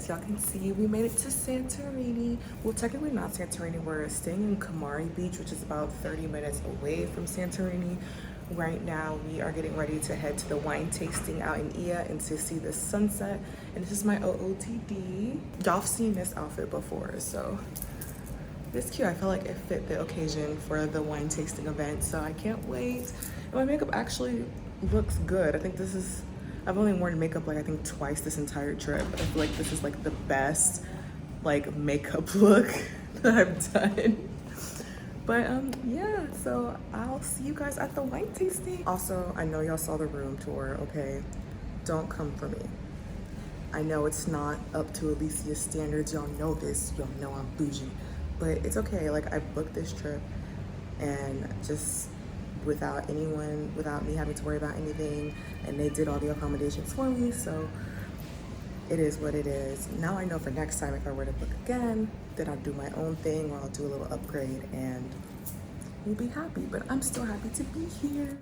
as y'all can see, we made it to Santorini. Well, technically not Santorini. We're staying in Kamari Beach, which is about 30 minutes away from Santorini. Right now, we are getting ready to head to the wine tasting out in Ia and to see the sunset. And this is my OOTD. Y'all have seen this outfit before, so it's cute. I feel like it fit the occasion for the wine tasting event, so I can't wait. And my makeup actually looks good. I think this is, I've only worn makeup like I think twice this entire trip. I feel like this is like the best like makeup look that I've done. But yeah, so I'll see you guys at the wine tasting. Also, I know y'all saw the room tour, okay? Don't come for me. I know it's not up to Alicia's standards. Y'all know this. Y'all know I'm bougie. But it's okay. Like, I booked this trip and just without me having to worry about anything. And they did all the accommodations for me. So it is what it is. Now I know for next time if I were to book again, then I'll do my own thing or I'll do a little upgrade and we'll be happy. But I'm still happy to be here.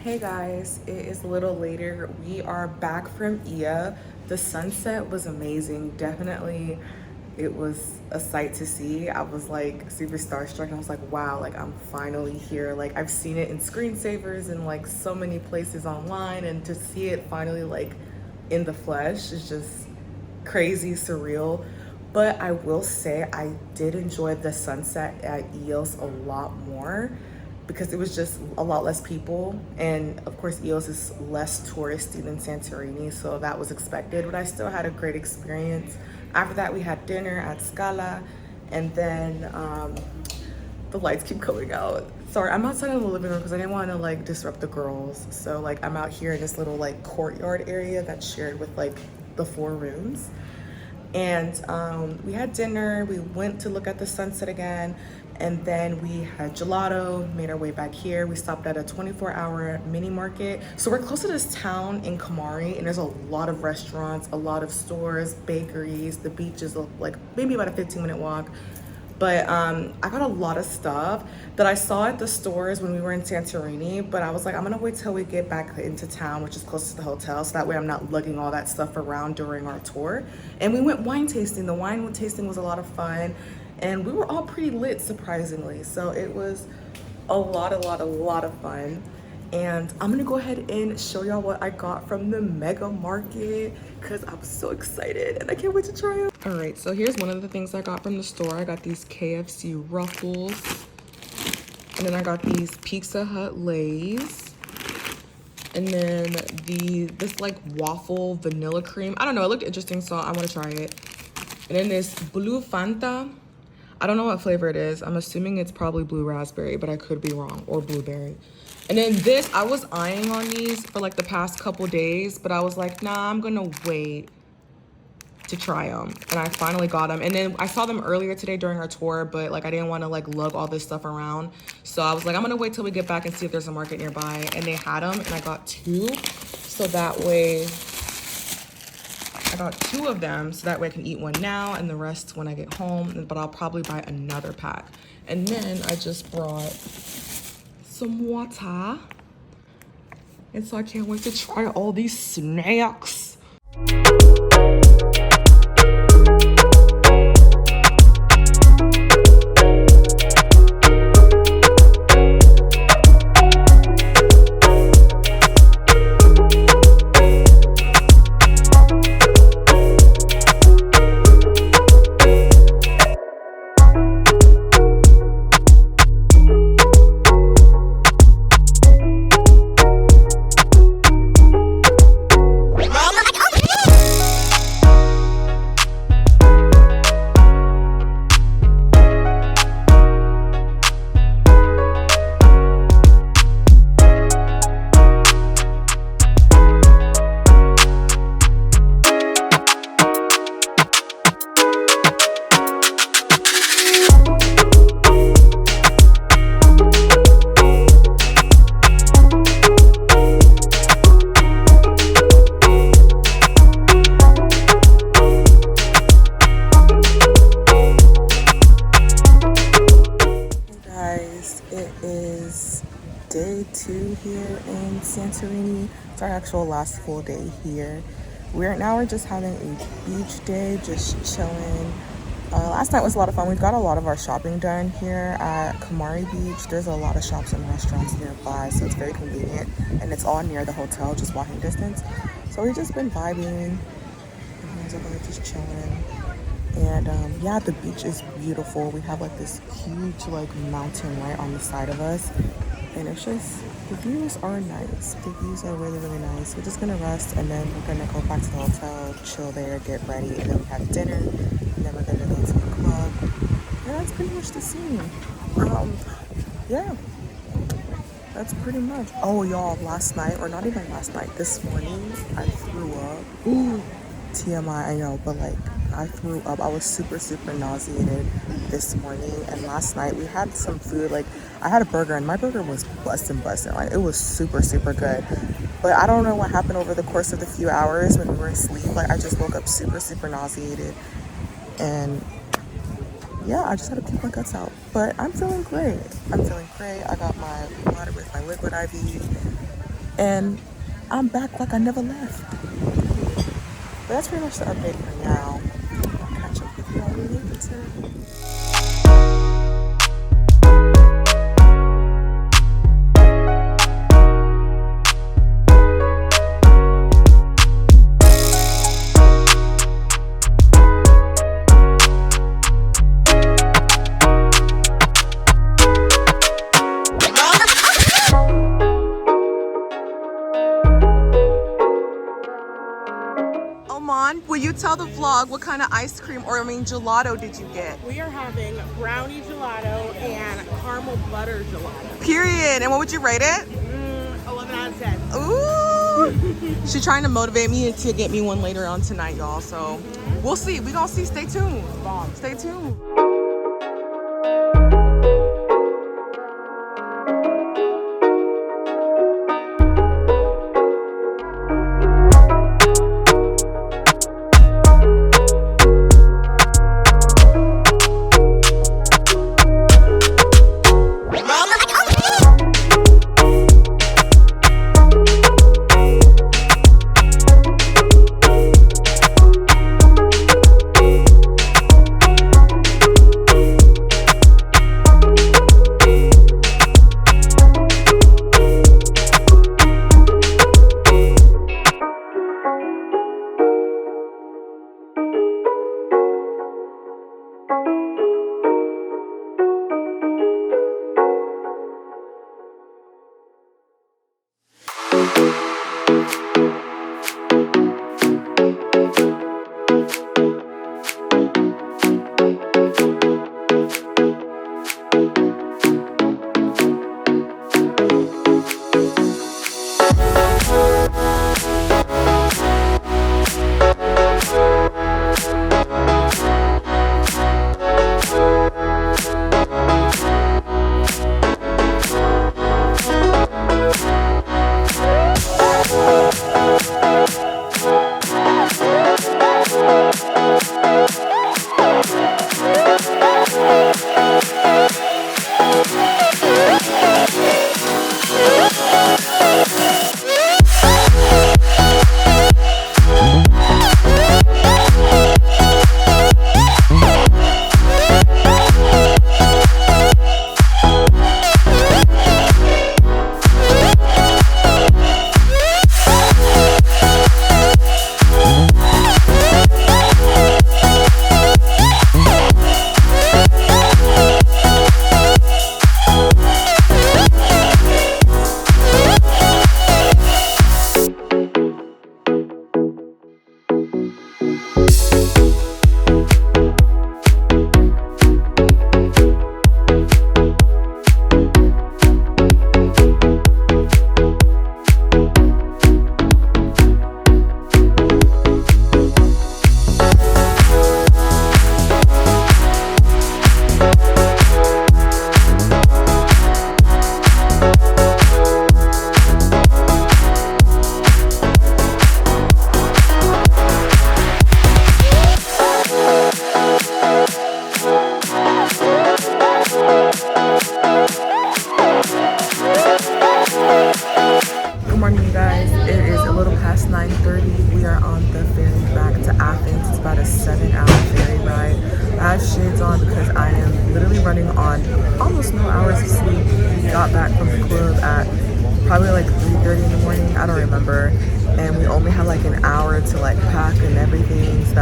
Hey guys, it is a little later. We are back from Ia. The sunset was amazing. Definitely, it was a sight to see. I was like super starstruck and I was like, wow, like I'm finally here. Like I've seen it in screensavers and like so many places online, and to see it finally like in the flesh is just crazy surreal. But I will say I did enjoy the sunset at Eos a lot more, because it was just a lot less people, and of course Eos is less touristy than Santorini, so that was expected, but I still had a great experience. After that we had dinner at Scala, and then the lights keep going out. Sorry, I'm outside in the living room because I didn't want to like disrupt the girls, so like I'm out here in this little like courtyard area that's shared with like the 4 rooms. And we had dinner, we went to look at the sunset again, And then we had gelato, made our way back here. We stopped at a 24-hour mini market. So we're close to this town in Kamari, and there's a lot of restaurants, a lot of stores, bakeries. The beach is like maybe about a 15-minute walk. But I got a lot of stuff that I saw at the stores when we were in Santorini, but I was like, I'm gonna wait till we get back into town, which is close to the hotel, so that way I'm not lugging all that stuff around during our tour. And we went wine tasting. The wine tasting was a lot of fun, and we were all pretty lit, surprisingly. So it was a lot of fun. And I'm gonna go ahead and show y'all what I got from the mega market because I'm so excited and I can't wait to try them. All right, so here's one of the things I got from the store. I got these KFC ruffles, and then I got these Pizza Hut Lays, and then this like waffle vanilla cream. I don't know, it looked interesting, so I want to try it. And then this blue Fanta. I don't know what flavor it is. I'm assuming it's probably blue raspberry, but I could be wrong, or blueberry. And then this, I was eyeing on these for like the past couple days, but I was like, nah, I'm gonna wait to try them. And I finally got them. And then I saw them earlier today during our tour, but like I didn't want to like lug all this stuff around. So I was like, I'm gonna wait till we get back and see if there's a market nearby. And they had them, and I got 2. So that way, I got 2 of them, so that way I can eat one now and the rest when I get home, but I'll probably buy another pack. And then I just brought some water, and so I can't wait to try all these snacks. Day 2 here in Santorini. It's our actual last full day here. We're just having a beach day, just chilling. Last night was a lot of fun. We've got a lot of our shopping done here at Kamari Beach. There's a lot of shops and restaurants nearby, so it's very convenient, and it's all near the hotel, just walking distance. So we've just been vibing. Everyone's over there just chilling. And yeah, the beach is beautiful. We have like this huge like mountain right on the side of us. And it's just, the views are nice. The views are really nice. We're just gonna rest, and then we're gonna go back to the hotel, chill there, get ready, and then we have dinner, and then we're gonna go to the club. And that's pretty much the scene. Yeah, that's pretty much. Oh, y'all, last night, or not even last night, this morning, I threw up. Ooh, TMI, I know, but like, I threw up. I was super nauseated this morning, and last night we had some food. Like, I had a burger, and my burger was busting. Like, it was super good. But I don't know what happened over the course of the few hours when we were asleep. Like, I just woke up super nauseated, and yeah, I just had to puke my guts out. But I'm feeling great. I got my water with my liquid IV, and I'm back like I never left. But that's pretty much the update for now. I'll catch up with you all later. Will you tell the vlog what kind of ice cream, or gelato did you get? We are having brownie gelato and caramel butter gelato. Period. And what would you rate it? 11 out of 10. Ooh. She's trying to motivate me to get me one later on tonight, y'all. So we'll see. We gonna see. Stay tuned. Stay tuned.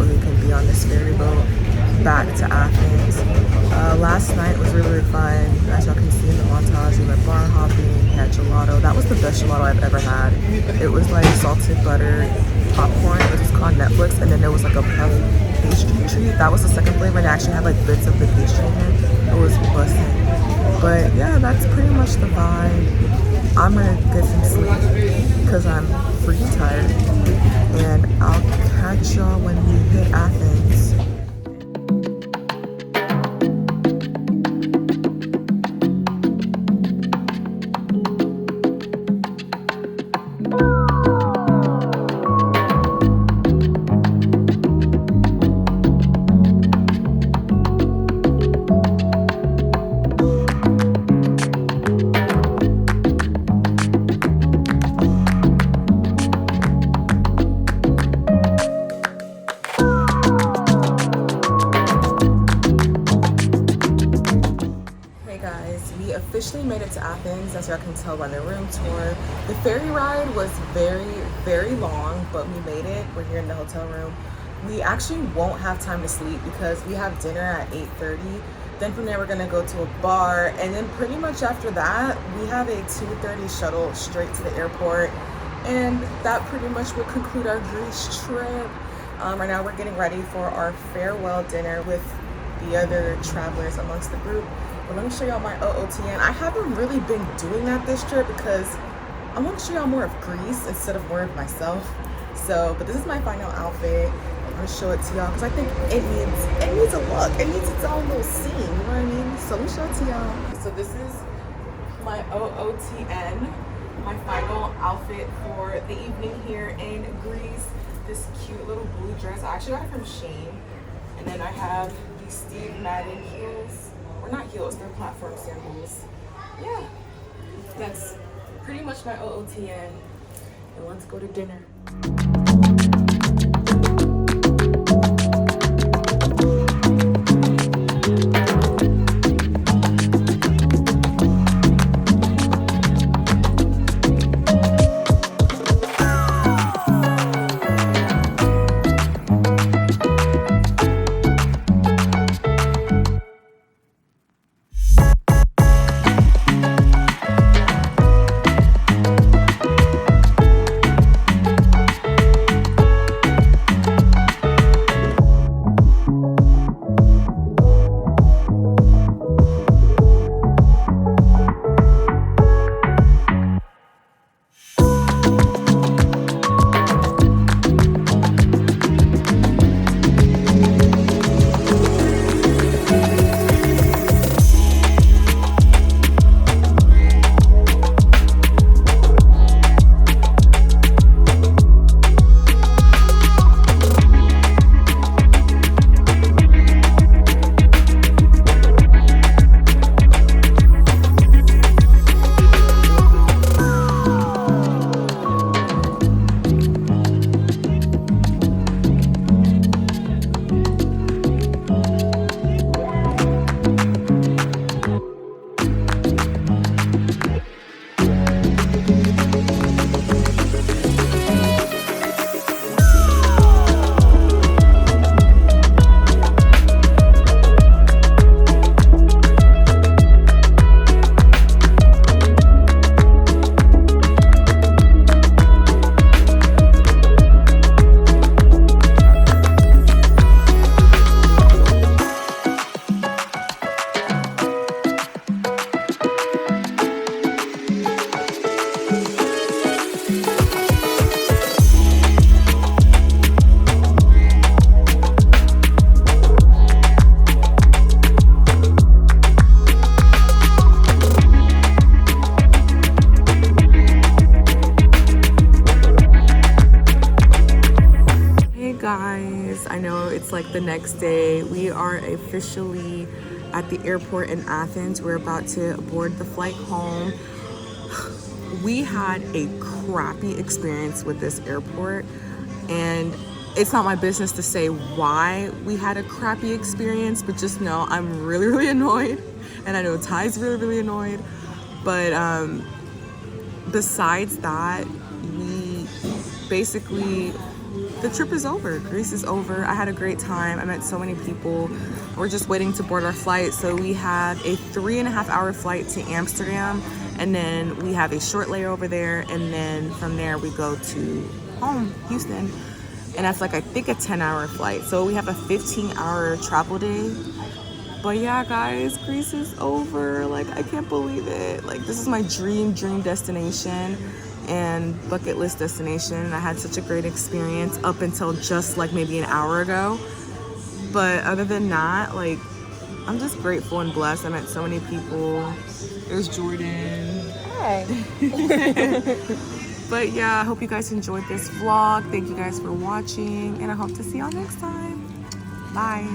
that way we can be on this ferry boat back to Athens. Last night was really, really fun. As y'all can see in the montage, we went bar hopping, had gelato. That was the best gelato I've ever had. It was like salted butter popcorn, which is called Netflix, and then there was like a puff pastry treat. That was the second flavor, and it actually had like bits of the pastry in it. It was busting. But yeah, that's pretty much the vibe. I'm gonna get some sleep because I'm freaking tired, and I'll catch y'all when we hit Athens. Officially made it to Athens, as y'all can tell by the room tour. The ferry ride was very, very long, but we made it. We're here in the hotel room. We actually won't have time to sleep because we have dinner at 8:30. Then from there, we're gonna go to a bar. And then pretty much after that, we have a 2:30 shuttle straight to the airport. And that pretty much will conclude our Greece trip. Right now, we're getting ready for our farewell dinner with the other travelers amongst the group. But let me show y'all my OOTN. I haven't really been doing that this trip because I want to show y'all more of Greece instead of more of myself. So, but this is my final outfit. I'm gonna show it to y'all because I think it needs a look. It needs its own little scene. You know what I mean? So let me show it to y'all. So this is my OOTN, my final outfit for the evening here in Greece. This cute little blue dress. I actually got it from Shein, and then I have these Steve Madden heels. Or not heels, they're platform sandals. Yeah, that's pretty much my OOTN. And let's go to dinner. Guys, I know it's like the next day. We are officially at the airport in Athens. We're about to board the flight home. We had a crappy experience with this airport, and it's not my business to say why we had a crappy experience, but just know I'm really, really annoyed, and I know Ty's really, really annoyed. But besides that, we basically the trip is over. Greece is over. I had a great time. I met so many people. We're just waiting to board our flight. So we have a 3.5-hour flight to Amsterdam, and then we have a short layover there, and then from there we go to home, Houston, and that's like I think a 10-hour flight. So we have a 15-hour travel day. But yeah, guys, Greece is over. Like, I can't believe it. Like, this is my dream destination and bucket list destination. I had such a great experience up until just like maybe an hour ago. But other than that, like, I'm just grateful and blessed. I met so many people. There's Jordan. Hi. But yeah, I hope you guys enjoyed this vlog. Thank you guys for watching, and I hope to see y'all next time. Bye.